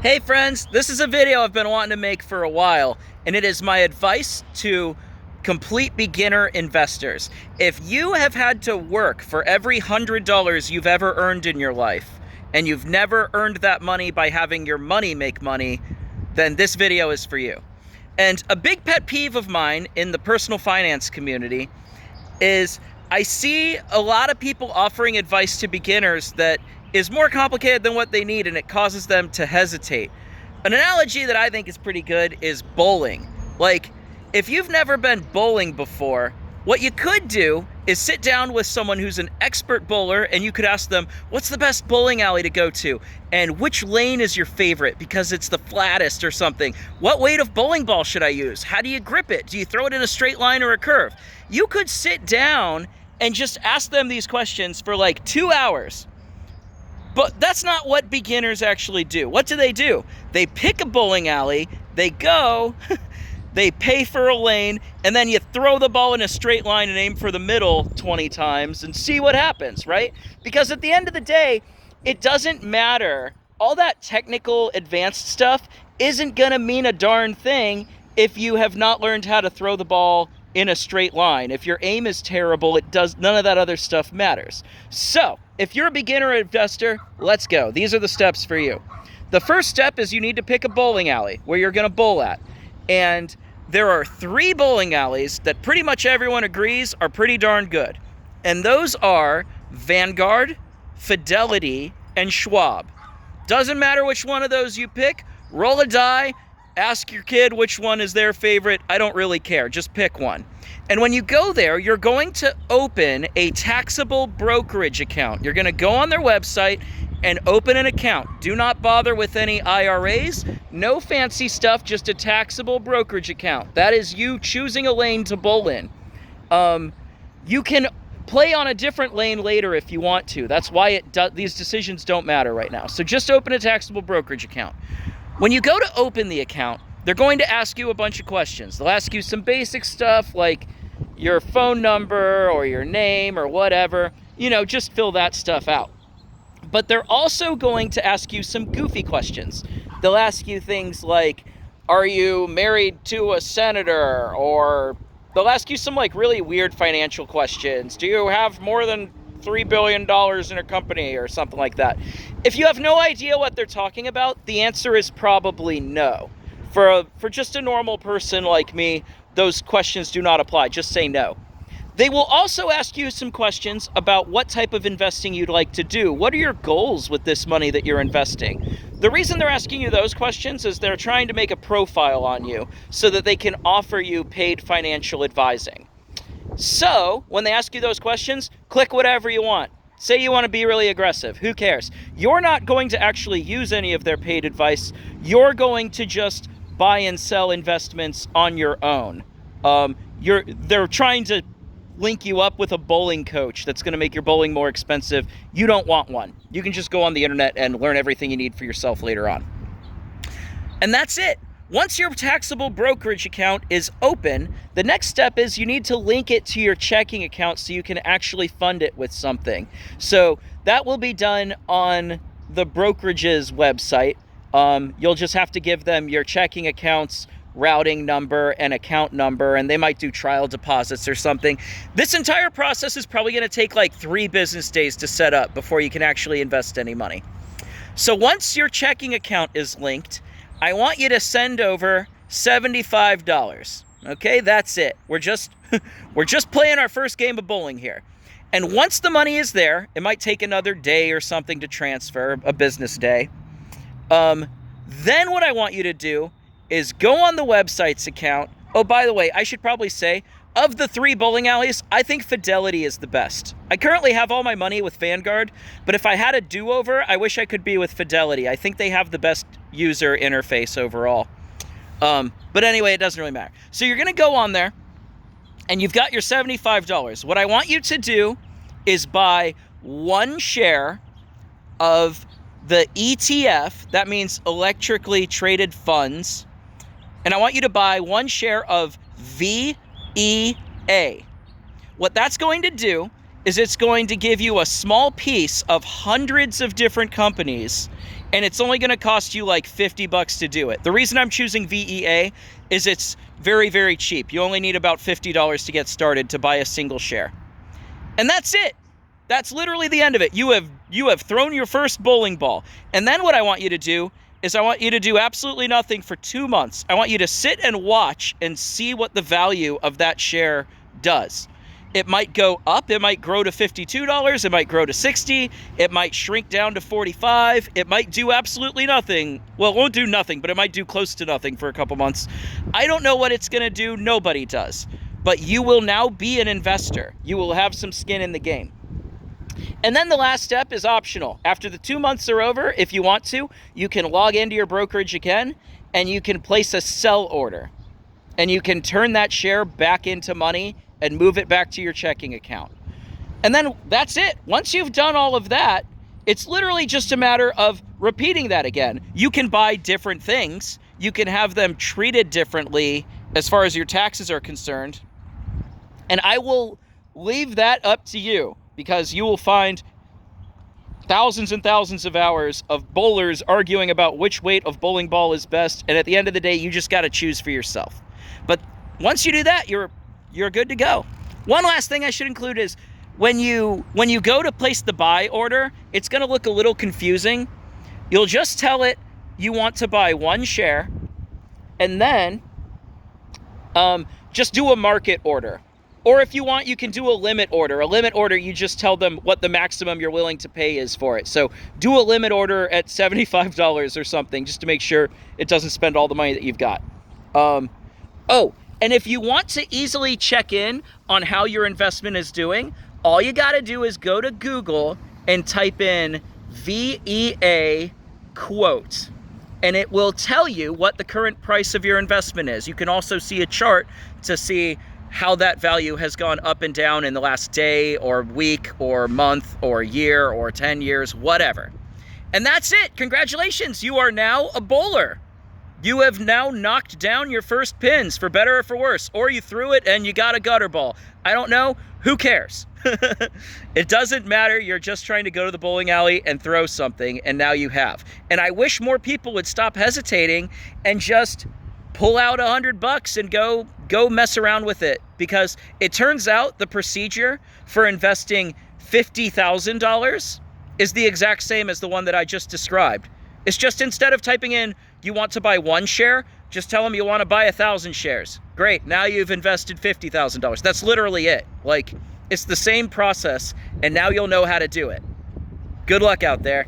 Hey friends, this is a video I've been wanting to make for a while, and it is my advice to complete beginner investors. If you have had to work for every $100 you've ever earned in your life, and you've never earned that money by having your money make money, then this video is for you. And a big pet peeve of mine in the personal finance community is I see a lot of people offering advice to beginners that is more complicated than what they need, and it causes them to hesitate. An analogy that I think is pretty good is bowling. Like, if you've never been bowling before, what you could do is sit down with someone who's an expert bowler, and you could ask them, what's the best bowling alley to go to? And which lane is your favorite because it's the flattest or something? What weight of bowling ball should I use? How do you grip it? Do you throw it in a straight line or a curve? You could sit down and just ask them these questions for like 2 hours. But that's not what beginners actually do. What do? They pick a bowling alley, they go, they pay for a lane, and then you throw the ball in a straight line and aim for the middle 20 times and see what happens, right? Because at the end of the day, it doesn't matter. All that technical advanced stuff isn't gonna mean a darn thing if you have not learned how to throw the ball in a straight line. If your aim is terrible, none of that other stuff matters. So, if you're a beginner investor, let's go. These are the steps for you. The first step is you need to pick a bowling alley where you're gonna bowl at. And there are 3 bowling alleys that pretty much everyone agrees are pretty darn good. And those are Vanguard, Fidelity, and Schwab. Doesn't matter which one of those you pick, roll a die, ask your kid which one is their favorite. I don't really care, just pick one. And when you go there, you're going to open a taxable brokerage account. You're going to go on their website and open an account. Do not bother with any IRAs, no fancy stuff, just a taxable brokerage account. That is you choosing a lane to bowl in. You can play on a different lane later if you want to. That's why these decisions don't matter right now. So just open a taxable brokerage account. When you go to open the account, they're going to ask you a bunch of questions. They'll ask you some basic stuff like your phone number or your name or whatever. You know, just fill that stuff out. But they're also going to ask you some goofy questions. They'll ask you things like, are you married to a senator? Or they'll ask you some like really weird financial questions. Do you have more than $3 billion in a company or something like that? If you have no idea what they're talking about, the answer is probably no. For just a normal person like me, those questions do not apply. Just say no. They will also ask you some questions about what type of investing you'd like to do. What are your goals with this money that you're investing? The reason they're asking you those questions is they're trying to make a profile on you so that they can offer you paid financial advising. So, when they ask you those questions, click whatever you want. Say you want to be really aggressive. Who cares? You're not going to actually use any of their paid advice. You're going to just buy and sell investments on your own. They're trying to link you up with a bowling coach that's going to make your bowling more expensive. You don't want one. You can just go on the internet and learn everything you need for yourself later on. And that's it. Once your taxable brokerage account is open, the next step is you need to link it to your checking account so you can actually fund it with something. So that will be done on the brokerage's website. You'll just have to give them your checking account's routing number and account number, and they might do trial deposits or something. This entire process is probably going to take like 3 business days to set up before you can actually invest any money. So once your checking account is linked, I want you to send over $75. Okay, that's it. We're just playing our first game of bowling here. And once the money is there, it might take another day or something to transfer, a business day. Then what I want you to do is go on the website's account. Oh, by the way, I should probably say, of the 3 bowling alleys, I think Fidelity is the best. I currently have all my money with Vanguard, but if I had a do-over, I wish I could be with Fidelity. I think they have the best user interface overall. But anyway, it doesn't really matter. So you're going to go on there, and you've got your $75. What I want you to do is buy 1 share of the ETF. That means electrically traded funds. And I want you to buy 1 share of VEA. What that's going to do is it's going to give you a small piece of hundreds of different companies and it's only going to cost you like $50 to do it. The reason I'm choosing VEA is it's very, very cheap. You only need about $50 to get started to buy a single share. And that's it. That's literally the end of it. You have thrown your first bowling ball. And then what I want you to do is I want you to do absolutely nothing for 2 months. I want you to sit and watch and see what the value of that share does. It might go up, it might grow to $52, it might grow to $60, it might shrink down to $45, it might do absolutely nothing. Well, it won't do nothing, but it might do close to nothing for a couple months. I don't know what it's gonna do, nobody does. But you will now be an investor. You will have some skin in the game. And then the last step is optional. After the 2 months are over, if you want to, you can log into your brokerage again and you can place a sell order. And you can turn that share back into money and move it back to your checking account. And then that's it. Once you've done all of that, it's literally just a matter of repeating that again. You can buy different things. You can have them treated differently as far as your taxes are concerned. And I will leave that up to you, because you will find thousands and thousands of hours of bowlers arguing about which weight of bowling ball is best. And at the end of the day, you just got to choose for yourself. But once you do that, you're good to go. One last thing I should include is when you go to place the buy order, it's going to look a little confusing. You'll just tell it you want to buy 1 share, and then just do a market order. Or if you want, you can do a limit order. A limit order, you just tell them what the maximum you're willing to pay is for it. So do a limit order at $75 or something, just to make sure it doesn't spend all the money that you've got. Oh, and if you want to easily check in on how your investment is doing, all you got to do is go to Google and type in VEA quote, and it will tell you what the current price of your investment is. You can also see a chart to see how that value has gone up and down in the last day or week or month or year or 10 years, whatever. And that's it. Congratulations. You are now a bowler. You have now knocked down your first pins, for better or for worse, or you threw it and you got a gutter ball. I don't know. Who cares? It doesn't matter. You're just trying to go to the bowling alley and throw something, and now you have. And I wish more people would stop hesitating and just pull out $100 and go mess around with it, because it turns out the procedure for investing $50,000 is the exact same as the one that I just described. It's just, instead of typing in you want to buy 1 share, just tell them you want to buy 1,000 shares. Great, now you've invested $50,000. That's literally it. Like, it's the same process, and now you'll know how to do it. Good luck out there.